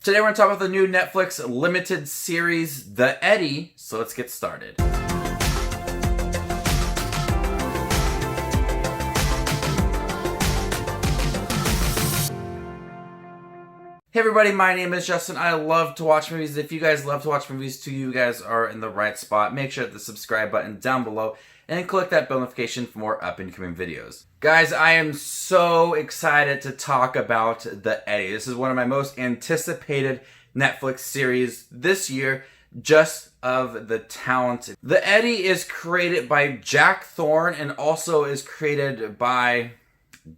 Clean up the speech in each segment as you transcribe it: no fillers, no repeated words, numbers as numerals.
Today we're going to talk about the new Netflix limited series, The Eddy, so let's get started. Hey everybody, my name is Justin. I love to watch movies. If you guys love to watch movies too, you guys are in the right spot. Make sure to hit the subscribe button down below and click that bell notification for more up-and-coming videos. Guys, I am so excited to talk about The Eddy. This is one of my most anticipated Netflix series this year, just of the talent. The Eddy is created by Jack Thorne and also is created by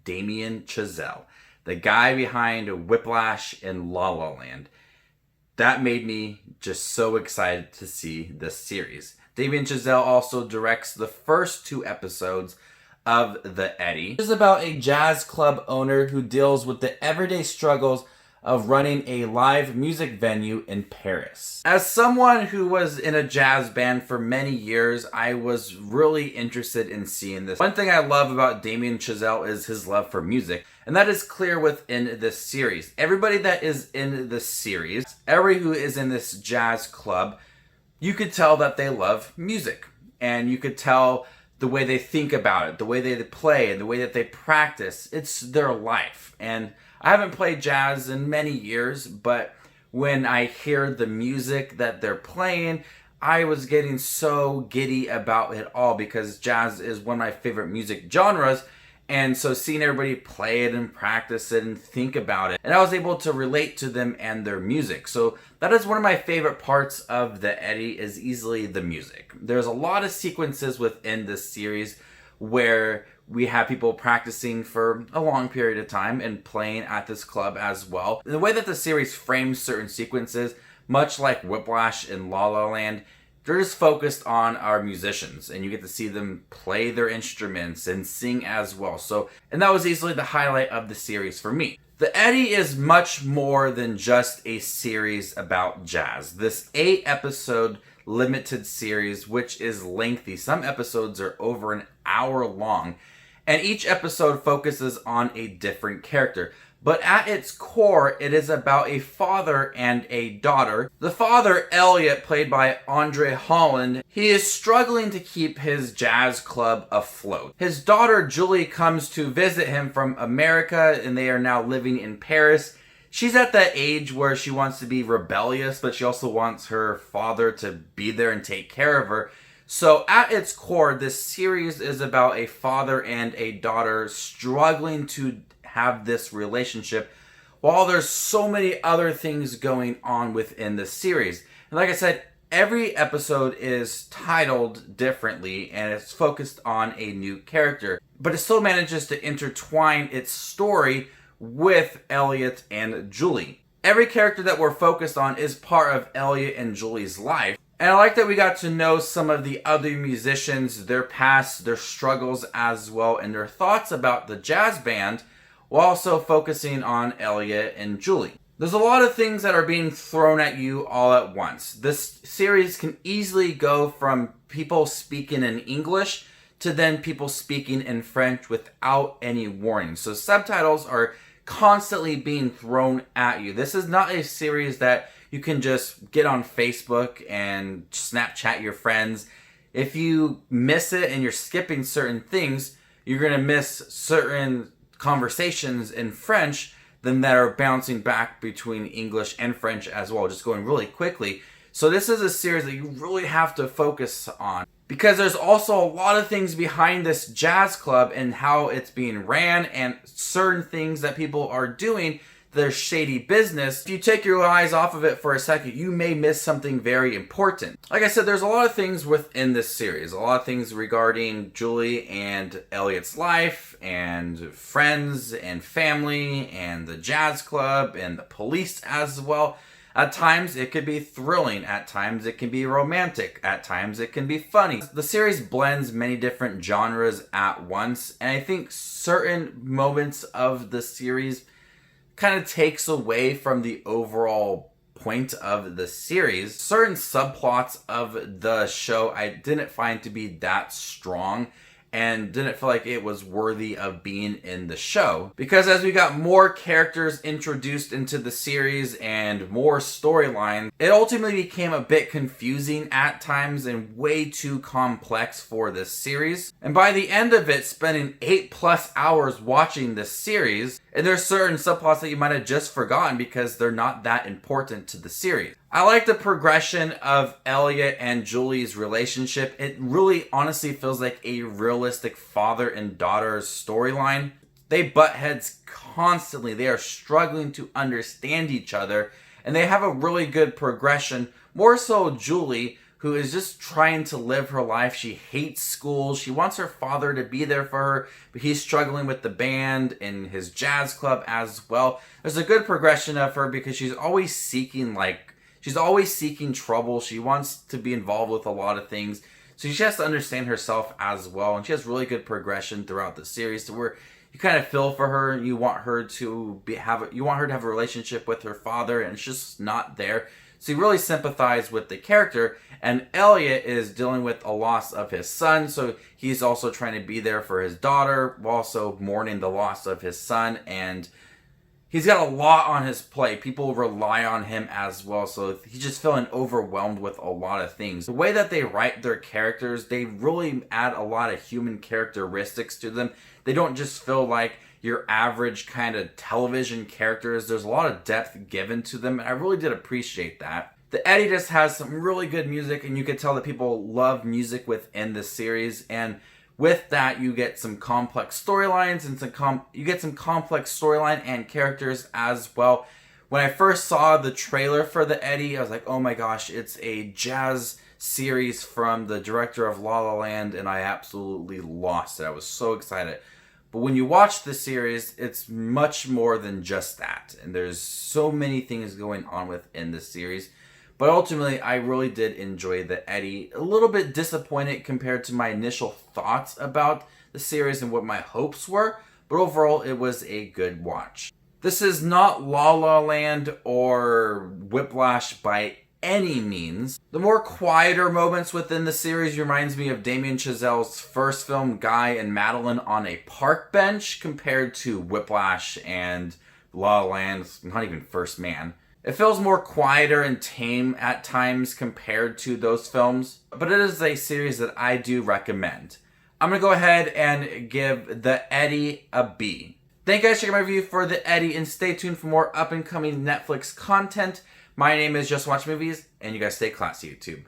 Damien Chazelle, the guy behind Whiplash and La La Land. That made me just so excited to see this series. Damien Chazelle also directs the first 2 episodes of The Eddy. This is about a jazz club owner who deals with the everyday struggles of running a live music venue in Paris. As someone who was in a jazz band for many years, I was really interested in seeing this. One thing I love about Damien Chazelle is his love for music, and that is clear within this series. Everybody that is in the series, everybody who is in this jazz club, you could tell that they love music, and you could tell the way they think about it, the way they play, and the way that they practice. It's their life. And I haven't played jazz in many years, but when I hear the music that they're playing, I was getting so giddy about it all because jazz is one of my favorite music genres. And so seeing everybody play it and practice it and think about it, and I was able to relate to them and their music. So that is one of my favorite parts of The Eddy, is easily the music. There's a lot of sequences within this series where we have people practicing for a long period of time and playing at this club as well. The way that the series frames certain sequences, much like Whiplash and La La Land, they're just focused on our musicians, and you get to see them play their instruments and sing as well. And that was easily the highlight of the series for me. The Eddy is much more than just a series about jazz. This 8-episode limited series, which is lengthy. Some episodes are over an hour long, and each episode focuses on a different character. But at its core, it is about a father and a daughter. The father, Elliot, played by Andre Holland, he is struggling to keep his jazz club afloat. His daughter, Julie, comes to visit him from America, and they are now living in Paris. She's at that age where she wants to be rebellious, but she also wants her father to be there and take care of her. So at its core, this series is about a father and a daughter struggling to have this relationship while there's so many other things going on within the series. And like I said, every episode is titled differently and it's focused on a new character, but it still manages to intertwine its story with Elliot and Julie. Every character that we're focused on is part of Elliot and Julie's life. And I like that we got to know some of the other musicians, their past, their struggles as well, and their thoughts about the jazz band, while also focusing on Elliot and Julie. There's a lot of things that are being thrown at you all at once. This series can easily go from people speaking in English to then people speaking in French without any warning. So subtitles are constantly being thrown at you. This is not a series that you can just get on Facebook and Snapchat your friends. If you miss it and you're skipping certain things, you're going to miss certain conversations in French then that are bouncing back between English and French as well, just going really quickly. So this is a series that you really have to focus on, because there's also a lot of things behind this jazz club and how it's being ran and certain things that people are doing. Their shady business. If you take your eyes off of it for a second, you may miss something very important. Like I said, there's a lot of things within this series. A lot of things regarding Julie and Elliot's life and friends and family and the jazz club and the police as well. At times it could be thrilling, at times it can be romantic, at times it can be funny. The series blends many different genres at once, and I think certain moments of the series kind of takes away from the overall point of the series. Certain subplots of the show I didn't find to be that strong, and didn't feel like it was worthy of being in the show. Because as we got more characters introduced into the series and more storyline, it ultimately became a bit confusing at times and way too complex for this series. And by the end of it, spending 8+ hours watching this series, and there's certain subplots that you might have just forgotten because they're not that important to the series. I like the progression of Elliot and Julie's relationship. It really honestly feels like a realistic father and daughter storyline. They butt heads constantly. They are struggling to understand each other, and they have a really good progression. More so Julie, who is just trying to live her life. She hates school. She wants her father to be there for her, but he's struggling with the band and his jazz club as well. There's a good progression of her because she's always seeking trouble. She wants to be involved with a lot of things. So she has to understand herself as well. And she has really good progression throughout the series to where you kind of feel for her. You want her to have a relationship with her father, and it's just not there. So you really sympathize with the character. And Elliot is dealing with a loss of his son. So he's also trying to be there for his daughter, while also mourning the loss of his son. And he's got a lot on his plate. People rely on him as well, so he's just feeling overwhelmed with a lot of things. The way that they write their characters, they really add a lot of human characteristics to them. They don't just feel like your average kind of television characters. There's a lot of depth given to them, and I really did appreciate that. The Eddy just has some really good music, and you can tell that people love music within the series, and with that, you get some complex storylines and some complex storyline and characters as well. When I first saw the trailer for the Eddy, I was like, oh my gosh, it's a jazz series from the director of La La Land, and I absolutely lost it. I was so excited. But when you watch the series, it's much more than just that. And there's so many things going on within the series. But ultimately, I really did enjoy the Eddy. A little bit disappointed compared to my initial thoughts about the series and what my hopes were. But overall, it was a good watch. This is not La La Land or Whiplash by any means. The more quieter moments within the series reminds me of Damien Chazelle's first film, Guy and Madeline on a Park Bench, compared to Whiplash and La La Land, not even First Man. It feels more quieter and tame at times compared to those films, but it is a series that I do recommend. I'm going to go ahead and give the Eddy a B. Thank you guys for checking my review for the Eddy, and stay tuned for more up-and-coming Netflix content. My name is Just Watch Movies, and you guys stay classy, YouTube.